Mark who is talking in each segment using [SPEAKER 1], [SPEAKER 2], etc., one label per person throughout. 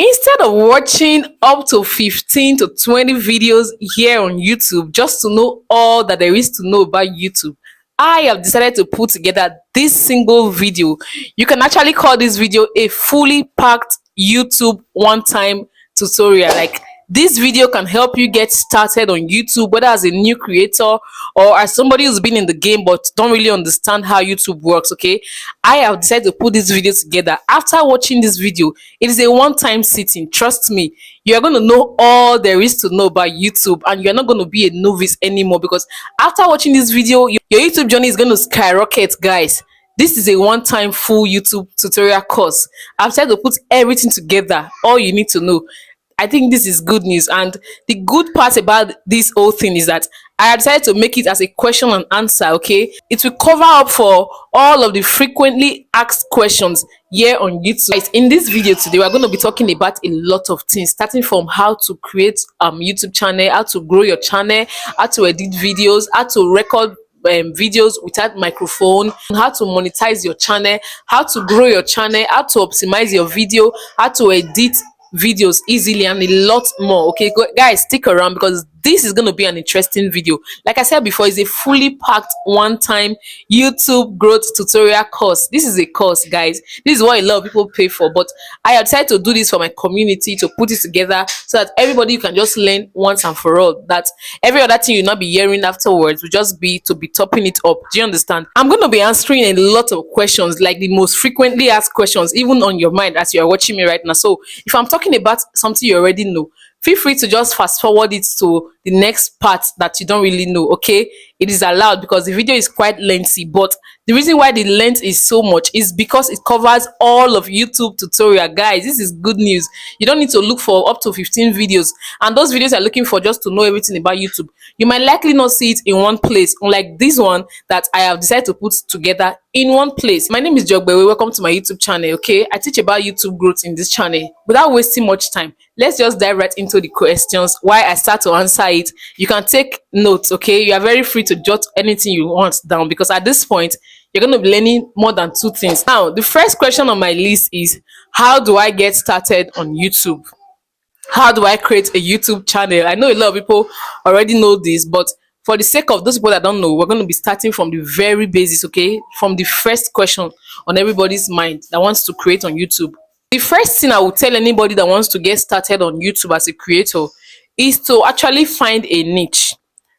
[SPEAKER 1] Instead of watching up to 15 to 20 videos here on YouTube just to know all that there is to know about YouTube, I have decided to put together this single video. You can actually call this video a fully packed YouTube one-time tutorial. Like, this video can help you get started on YouTube, whether as a new creator or as somebody who's been in the game but don't really understand how YouTube works. Okay, I have decided to put this video together. After watching this video, it is a one-time sitting. Trust me, you're going to know all there is to know about YouTube, and you're not going to be a novice anymore, because after watching this video, your YouTube journey is going to skyrocket, guys. This is a one-time full YouTube tutorial course. I've tried to put everything together, all you need to know. I think this is good news, and the good part about this whole thing is that I have decided to make it as a question and answer. Okay, it will cover up for all of the frequently asked questions here on YouTube. Guys, in this video today, we're going to be talking about a lot of things, starting from how to create YouTube channel, how to grow your channel, how to edit videos, how to record videos without microphone, how to monetize your channel, how to grow your channel, how to optimize your video, how to edit videos easily, and a lot more. Okay, guys, stick around because this is going to be an interesting video. Like I said before, it's a fully packed one-time YouTube growth tutorial course. This is a course, guys. This is what a lot of people pay for, but I have decided to do this for my community, to put it together so that everybody can just learn once and for all. That every other thing you'll not be hearing afterwards will just be to be topping it up. Do you understand? I'm going to be answering a lot of questions, like the most frequently asked questions, even on your mind as you're watching me right now. So if I'm talking about something you already know, feel free to just fast forward it to the next part that you don't really know. Okay, it is allowed because the video is quite lengthy, but the reason why the length is so much is because it covers all of YouTube tutorial. Guys, this is good news. You don't need to look for up to 15 videos, and those videos are looking for just to know everything about YouTube. You might likely not see it in one place, unlike this one that I have decided to put together in one place. My name is Jogbewe. Welcome to my YouTube channel. Okay, I teach about YouTube growth in this channel. Without wasting much time, let's just dive right into the questions. While I start to answer it, you can take notes. Okay, you are very free to jot anything you want down, because at this point you're going to be learning more than two things. Now, the first question on my list is, how do I get started on YouTube? How do I create a YouTube channel? I know a lot of people already know this, but for the sake of those people that don't know, we're going to be starting from the very basics. Okay, from the first question on everybody's mind that wants to create on YouTube. The first thing I would tell anybody that wants to get started on YouTube as a creator is to actually find a niche.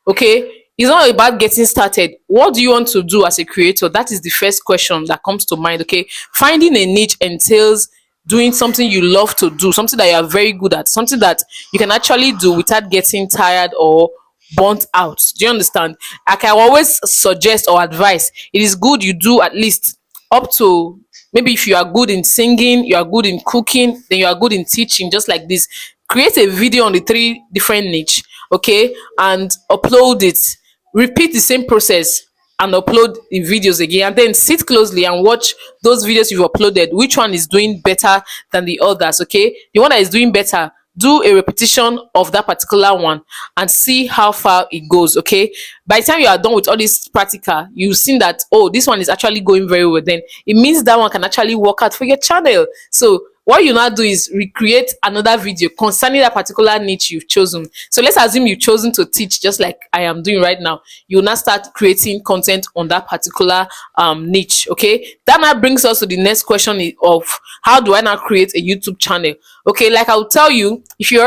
[SPEAKER 1] Okay, it's not about getting started. What do you want to do as a creator? That is the first question that comes to mind. Okay, finding a niche entails doing something you love to do, something that you are very good at, something that you can actually do without getting tired or burnt out. Do you understand? I can always suggest or advise, it is good you do at least up to, maybe if you are good in singing, you are good in cooking, then you are good in teaching, just like this. Create a video on the three different niche, okay, and upload it. Repeat the same process and upload the videos again, and then sit closely and watch those videos you've uploaded. Which one is doing better than the others? Okay, the one that is doing better, do a repetition of that particular one and see how far it goes. Okay, by the time you are done with all this practical, you've seen that, oh, this one is actually going very well, then it means that one can actually work out for your channel. So what you now do is recreate another video concerning that particular niche you've chosen. So let's assume you've chosen to teach, just like I am doing right now. You will now start creating content on that particular niche. Okay, that now brings us to the next question of, how do I now create a YouTube channel? Okay, like I'll tell you, if you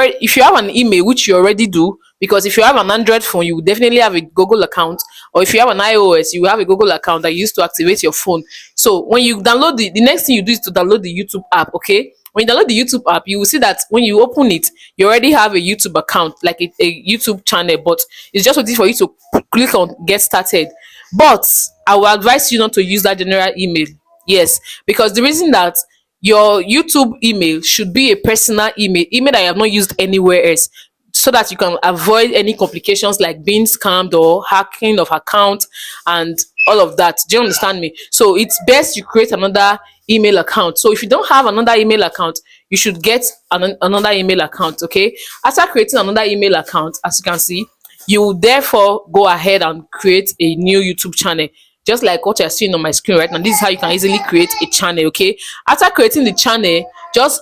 [SPEAKER 1] have an email, which you already do, because if you have an Android phone, you will definitely have a Google account, or if you have an iOS, you will have a Google account that you use to activate your phone. So when you download the next thing you do is to download the YouTube app. Okay, when you download the YouTube app, you will see that when you open it, you already have a YouTube account, like a YouTube channel, but it's just waiting for you to click on get started. But I will advise you not to use that general email. Yes, because the reason that your YouTube email should be a personal email that you have not used anywhere else, so that you can avoid any complications like being scammed or hacking of account and all of that. Do you understand me? So it's best you create another email account. So if you don't have another email account, you should get another email account. Okay, after creating another email account, as you can see, you will therefore go ahead and create a new YouTube channel, just like what you're seeing on my screen right now. This is how you can easily create a channel. Okay, after creating the channel, just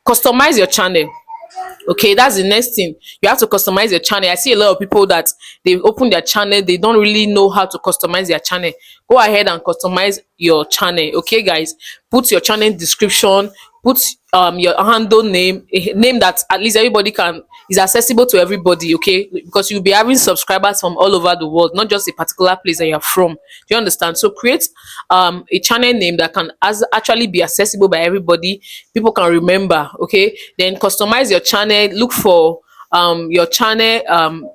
[SPEAKER 1] Customize your channel. Okay, that's the next thing. You have to customize your channel. I see a lot of people that they open their channel, they don't really know how to customize their channel. Go ahead and customize your channel. Okay, guys, put your channel description, put your handle name, a name that at least everybody can is accessible to everybody. Okay, because you'll be having subscribers from all over the world, not just a particular place that you're from. Do you understand? So create a channel name that can actually be accessible by everybody, people can remember. Okay, then customize your channel. Look for your channel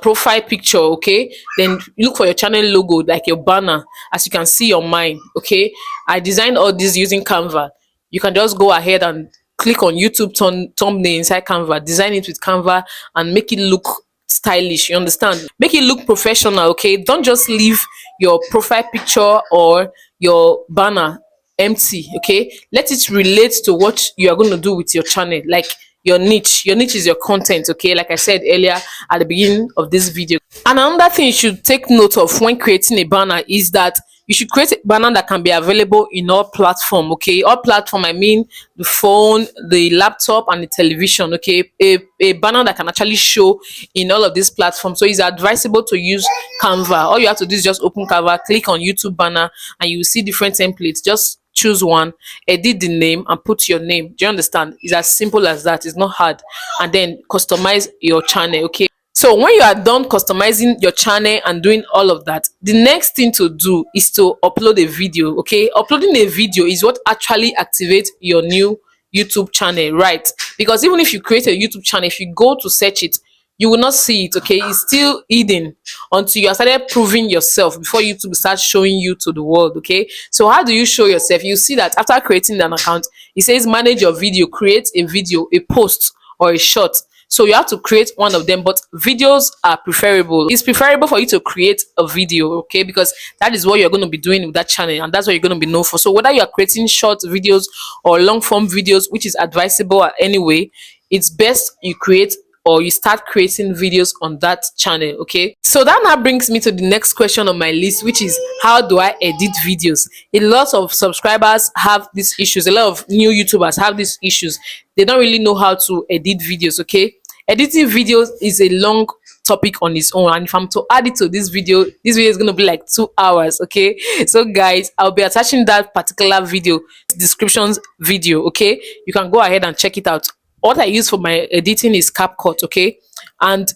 [SPEAKER 1] profile picture. Okay, then look for your channel logo, like your banner, as you can see on mine. Okay, I designed all this using Canva. You can just go ahead and click on YouTube thumbnail inside Canva, design it with Canva, and make it look stylish. You understand? Make it look professional. Okay, don't just leave your profile picture or your banner empty. Okay, let it relate to what you are going to do with your channel, like your niche is your content. Okay, like I said earlier at the beginning of this video. And another thing you should take note of when creating a banner is that you should create a banner that can be available in all platform. Okay, all platform, I mean the phone, the laptop, and the television. Okay, a banner that can actually show in all of these platforms. So it's advisable to use Canva. All you have to do is just open Canva, click on YouTube banner, and you will see different templates. Just choose one, edit the name, and put your name. Do you understand? It's as simple as that. It's not hard. And then customize your channel. Okay, so when you are done customizing your channel and doing all of that, the next thing to do is to upload a video. Okay, uploading a video is what actually activates your new YouTube channel, right? Because even if you create a YouTube channel, if you go to search it, you will not see it. Okay, it's still hidden until you have started proving yourself before YouTube starts showing you to the world. Okay, so how do you show yourself? You see that after creating an account, it says manage your video, create a video, a post, or a short. So you have to create one of them, but videos are preferable. It's preferable for you to create a video. Okay, because that is what you're going to be doing with that channel, and that's what you're going to be known for. So whether you're creating short videos or long form videos, which is advisable anyway, it's best you create or you start creating videos on that channel. Okay, so that now brings me to the next question on my list, which is how do I edit videos? A lot of subscribers have these issues, a lot of new YouTubers have these issues. They don't really know how to edit videos. Okay, editing videos is a long topic on its own, and if I'm to add it to this video is going to be like 2 hours. Okay, so guys, I'll be attaching that particular video descriptions video. Okay, you can go ahead and check it out. What I use for my editing is CapCut. Okay, and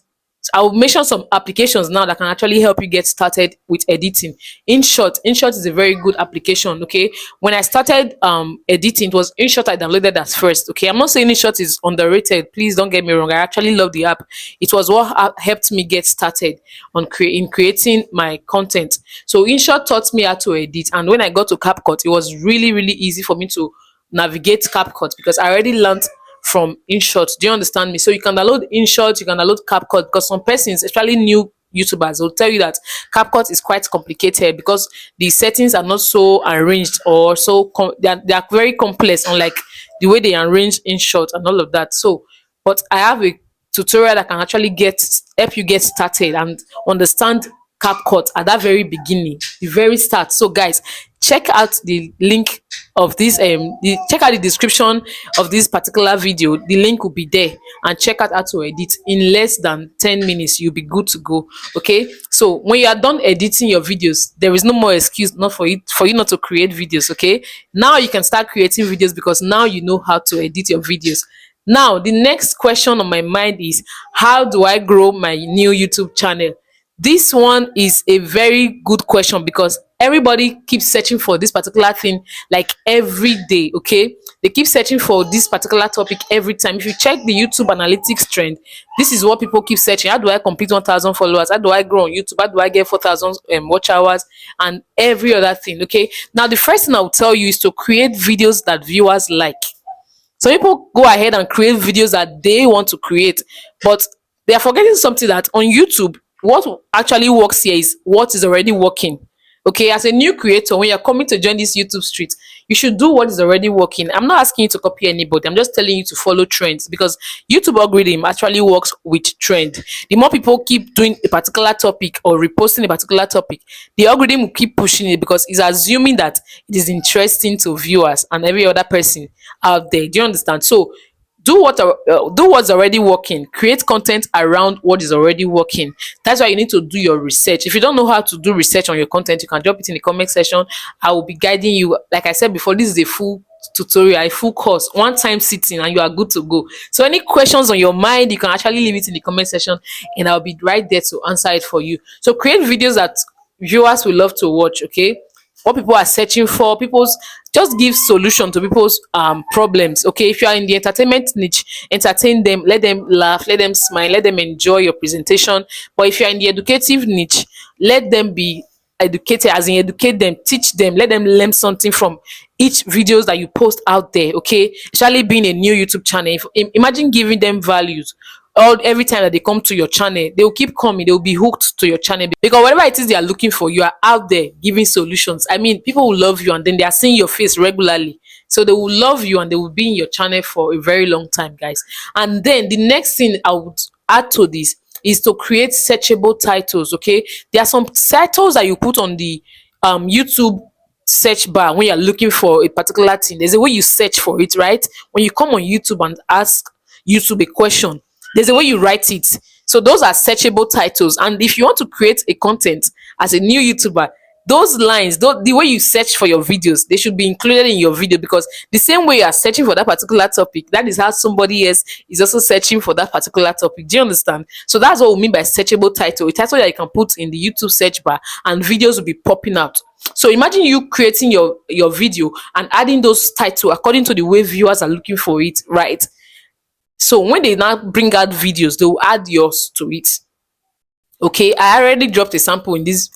[SPEAKER 1] I'll mention some applications now that can actually help you get started with editing. InShot is a very good application. Okay, when I started editing, it was InShot I downloaded as first. Okay, I'm not saying InShot is underrated, please don't get me wrong. I actually love the app. It was what helped me get started on creating my content. So InShot taught me how to edit, and when I got to CapCut, it was really easy for me to navigate CapCut because I already learned from InShot. Do you understand me? So you can download InShot, you can download CapCut, because some persons, especially new YouTubers, will tell you that CapCut is quite complicated because the settings are not so arranged, or they are very complex, unlike the way they arrange InShot and all of that. So, but I have a tutorial that can actually help you get started and understand CapCut at that very beginning, the very start. So guys, check out the link of this check out the description of this particular video. The link will be there, and check out how to edit. In less than 10 minutes you'll be good to go. Okay, so when you are done editing your videos, there is no more excuse not for you not to create videos. Okay, now you can start creating videos because now you know how to edit your videos. Now the next question on my mind is, how do I grow my new YouTube channel? This one is a very good question because everybody keeps searching for this particular thing like every day. Okay, they keep searching for this particular topic every time. If you check the YouTube analytics trend, this is what people keep searching. How do I complete 1,000 followers? How do I grow on YouTube? How do I get 4,000 watch hours and every other thing? Okay, now the first thing I'll tell you is to create videos that viewers like. So people go ahead and create videos that they want to create, but they are forgetting something, that on YouTube, what actually works here is what is already working. Okay, as a new creator, when you're coming to join this YouTube street, you should do what is already working. I'm not asking you to copy anybody. I'm just telling you to follow trends, because YouTube algorithm actually works with trend. The more people keep doing a particular topic or reposting a particular topic, the algorithm will keep pushing it, because it's assuming that it is interesting to viewers and every other person out there. Do you understand? So do what's already working. Create content around what is already working. That's why you need to do your research. If you don't know how to do research on your content, you can drop it in the comment section. I will be guiding you. Like I said before, this is a full tutorial, a full course, one time sitting, and you are good to go. So any questions on your mind, you can actually leave it in the comment section, and I'll be right there to answer it for you. So create videos that viewers will love to watch. Okay, what people are searching for, people's, just give solution to people's problems. Okay, if you are in the entertainment niche, entertain them, let them laugh, let them smile, let them enjoy your presentation. But if you are in the educative niche, let them be educated, as in educate them, teach them, let them learn something from each videos that you post out there. Okay, especially being a new YouTube channel, imagine giving them values all every time that they come to your channel. They will keep coming, they will be hooked to your channel, because whatever it is they are looking for, you are out there giving solutions. I mean, people will love you, and then they are seeing your face regularly, so they will love you and they will be in your channel for a very long time, guys. And then the next thing I would add to this is to create searchable titles. Okay, there are some titles that you put on the YouTube search bar when you're looking for a particular thing. There's a way you search for it, right? When you come on YouTube and ask YouTube a question, there's a way you write it. So those are searchable titles. And if you want to create a content as a new YouTuber, those lines, the way you search for your videos, they should be included in your video, because the same way you are searching for that particular topic, that is how somebody else is also searching for that particular topic. Do you understand? So that's what we mean by searchable title. A title that you can put in the YouTube search bar and videos will be popping out. So imagine you creating your video and adding those titles according to the way viewers are looking for it, right? So when they now bring out videos, they will add yours to it. Okay, I already dropped a sample in this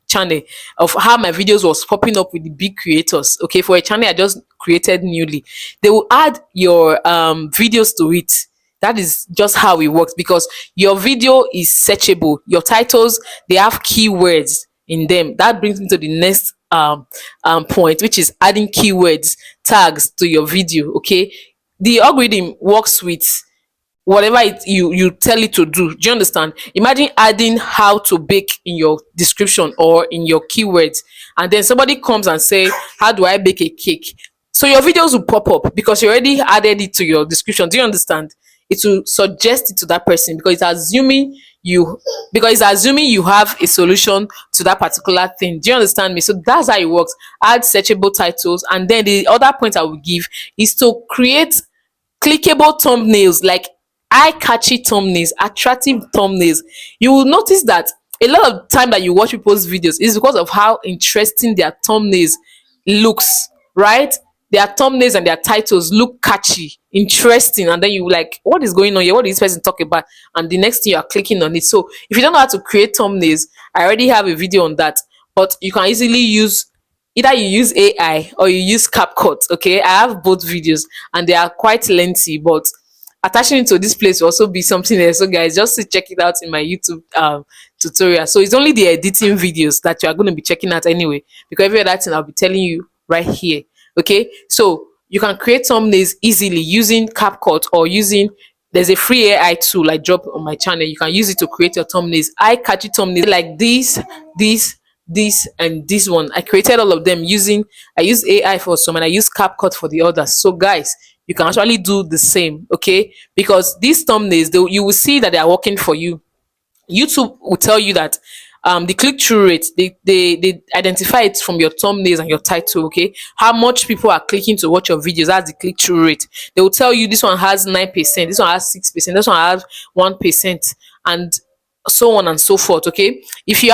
[SPEAKER 1] channel of how my videos was popping up with the big creators. Okay, for a channel I just created newly, they will add your videos to it. That is just how it works, because your video is searchable. Your titles, they have keywords in them. That brings me to the next point, which is adding keywords tags to your video. Okay, the algorithm works with whatever you tell it to do. Do you understand? Imagine adding how to bake in your description or in your keywords, and then somebody comes and say, how do I bake a cake? So your videos will pop up because you already added it to your description. Do you understand? It will suggest it to that person, because it's assuming you have a solution to that particular thing. Do you understand me? So that's how it works. Add searchable titles, and then the other point I will give is to create clickable thumbnails, like eye-catchy thumbnails, attractive thumbnails. You will notice that a lot of time that you watch people's videos is because of how interesting their thumbnails looks, right? Their thumbnails and their titles look catchy, interesting, and then you like, what is going on here? What is this person talking about? And the next thing you are clicking on it. So if you don't know how to create thumbnails, I already have a video on that. But you can easily use, either you use AI or you use CapCut. Okay, I have both videos and they are quite lengthy, but attaching it to this place will also be something else. So guys, just to check it out in my YouTube tutorial. So it's only the editing videos that you are going to be checking out anyway, because every other thing I'll be telling you right here. Okay, so you can create thumbnails easily using CapCut or using, there's a free AI tool I drop on my channel. You can use it to create your thumbnails, eye-catchy thumbnails like this and this one. I created all of them using, I use AI for some and I use CapCut for the others. So guys, you can actually do the same. Okay, because these thumbnails, you will see that they are working for you. YouTube will tell you that the click-through rate, they identify it from your thumbnails and your title. Okay, how much people are clicking to watch your videos, that's the click-through rate. They will tell you this one has 9%, this one has 6%, this one has 1%, and so on and so forth. Okay, if it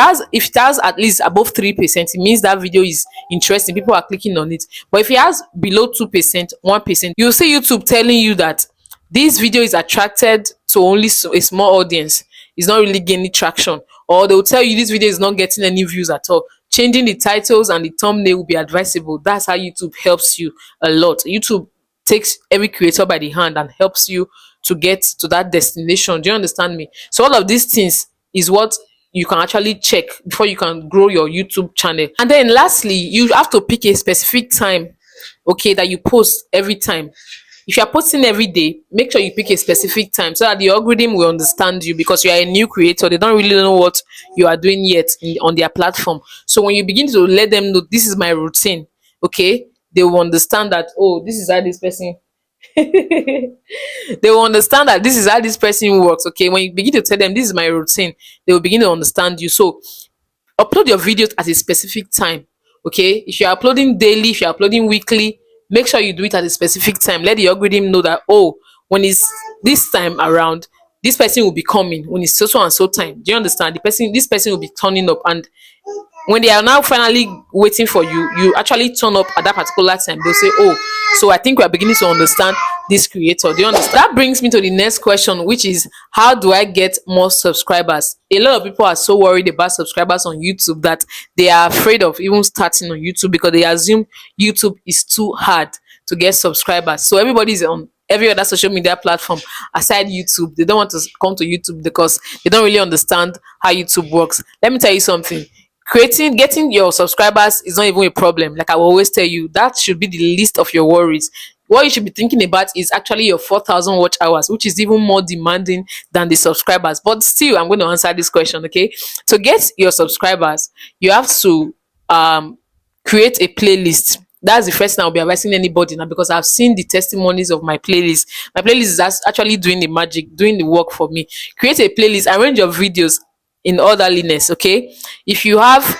[SPEAKER 1] has at least above 3%, it means that video is interesting, people are clicking on it. But if it has below 2%, 1%, you'll see YouTube telling you that this video is attracted to only a small audience, it's not really gaining traction. Or they'll tell you this video is not getting any views at all. Changing the titles and the thumbnail will be advisable. That's how YouTube helps you a lot. YouTube takes every creator by the hand and helps you to get to that destination. Do you understand me? So all of these things is what you can actually check before you can grow your YouTube channel. And then lastly, you have to pick a specific time, okay, that you post every time. If you are posting every day, make sure you pick a specific time so that the algorithm will understand you, because you are a new creator. They don't really know what you are doing yet on their platform. So when you begin to let them know this is my routine, okay, they will understand that, oh, this is how this person they will understand that this is how this person works. Okay, when you begin to tell them this is my routine, they will begin to understand you. So upload your videos at a specific time. Okay, if you're uploading daily, if you're uploading weekly, make sure you do it at a specific time. Let the algorithm know that, oh, when it's this time around, this person will be coming when it's so and so time. Do you understand? This person will be turning up, and when they are now finally waiting for you, you actually turn up at that particular time. They'll say, oh, so I think we are beginning to understand this creator. Do you understand? That brings me to the next question, which is, how do I get more subscribers? A lot of people are so worried about subscribers on YouTube that they are afraid of even starting on YouTube, because they assume YouTube is too hard to get subscribers. So everybody is on every other social media platform aside YouTube. They don't want to come to YouTube because they don't really understand how YouTube works. Let me tell you something. Getting your subscribers is not even a problem. Like I will always tell you, that should be the least of your worries. What you should be thinking about is actually your 4,000 watch hours, which is even more demanding than the subscribers. But still, I'm going to answer this question. Okay, to get your subscribers, you have to create a playlist. That's the first thing I'll be advising anybody now, because I've seen the testimonies of my playlist. My playlist is actually doing the magic, doing the work for me. Create a playlist, arrange your videos in orderliness. Okay, if you have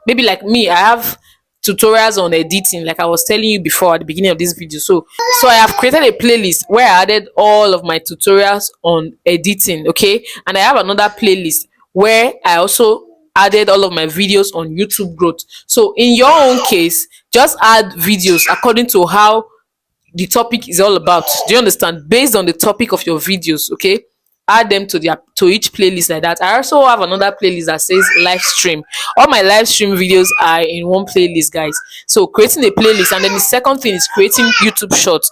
[SPEAKER 1] maybe like me, I have tutorials on editing, like I was telling you before at the beginning of this video. So I have created a playlist where I added all of my tutorials on editing. Okay, and I have another playlist where I also added all of my videos on YouTube growth. So in your own case, just add videos according to how the topic is all about. Do you understand? Based on the topic of your videos, okay? Add them to each playlist like that. I also have another playlist that says live stream. All my live stream videos are in one playlist, guys. So creating a playlist, and then the second thing is creating YouTube shorts,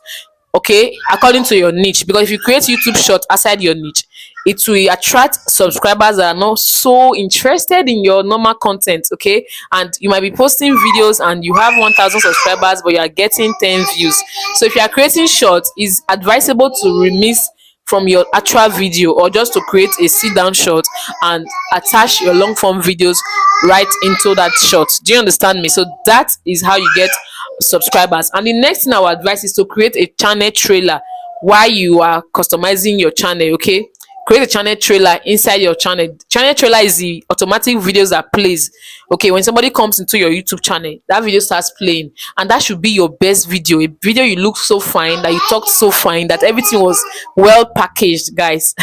[SPEAKER 1] okay, according to your niche. Because if you create YouTube short outside your niche, it will attract subscribers that are not so interested in your normal content. Okay, and you might be posting videos and you have 1,000 subscribers but you are getting 10 views. So if you are creating shorts, it's advisable to remix from your actual video, or just to create a sit down shot and attach your long form videos right into that shot. Do you understand me? So that is how you get subscribers. And the next thing I would advise is to create a channel trailer while you are customizing your channel. Okay, create a channel trailer inside your channel. Channel trailer is the automatic videos that plays. Okay, when somebody comes into your YouTube channel, that video starts playing, and that should be your best video. A video you look so fine, that you talked so fine, that everything was well packaged, guys.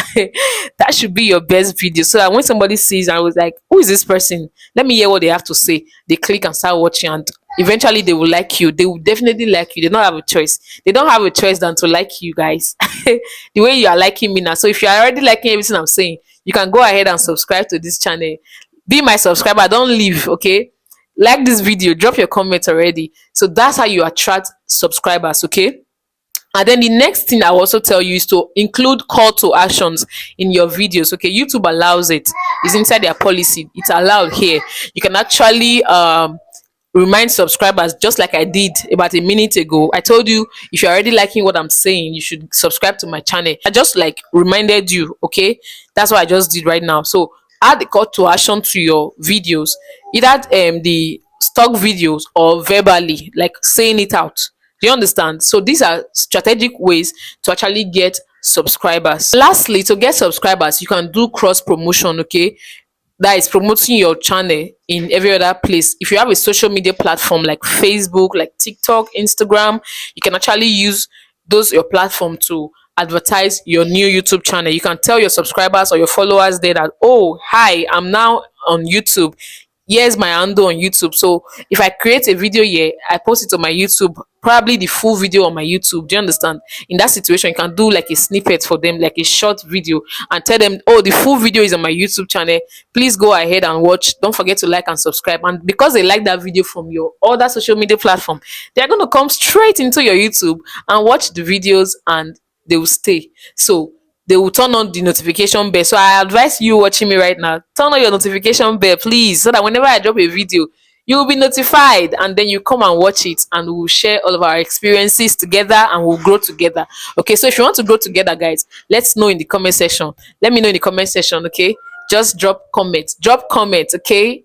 [SPEAKER 1] That should be your best video, so that when somebody sees and was like, who is this person, let me hear what they have to say, they click and start watching, and eventually they will like you. They will definitely like you. They don't have a choice. They don't have a choice than to like you, guys. The way you are liking me now. So if you are already liking everything I'm saying, you can go ahead and subscribe to this channel. Be my subscriber. Don't leave. Okay, like this video, drop your comment already. So that's how you attract subscribers. Okay, and then the next thing I will also tell you is to include call to actions in your videos. Okay, YouTube allows it. It's inside their policy. It's allowed here. You can actually remind subscribers, just like I did about a minute ago. I told you, if you're already liking what I'm saying, you should subscribe to my channel. I just like reminded you. Okay, that's what I just did right now. So add the call to action to your videos, either the stock videos or verbally, like saying it out. Do you understand? So these are strategic ways to actually get subscribers. Lastly, to get subscribers, you can do cross promotion. Okay, that is promoting your channel in every other place. If you have a social media platform like Facebook, like TikTok, Instagram, you can actually use those your platform to advertise your new YouTube channel. You can tell your subscribers or your followers there that, oh, hi, I'm now on YouTube. Here's my handle on YouTube. So if I create a video here, I post it on my YouTube, probably the full video on my YouTube. Do you understand? In that situation, you can do like a snippet for them, like a short video, and tell them, oh, the full video is on my YouTube channel. Please go ahead and watch. Don't forget to like and subscribe. And because they like that video from your other social media platform, they're going to come straight into your YouTube and watch the videos, and they will stay. So they will turn on the notification bell. So I advise you watching me right now, turn on your notification bell, please, so that whenever I drop a video, you will be notified, and then you come and watch it, and we'll share all of our experiences together, and we'll grow together. Okay, so if you want to grow together, guys, let's know in the comment section. Let me know in the comment section, okay? Just drop comments, okay?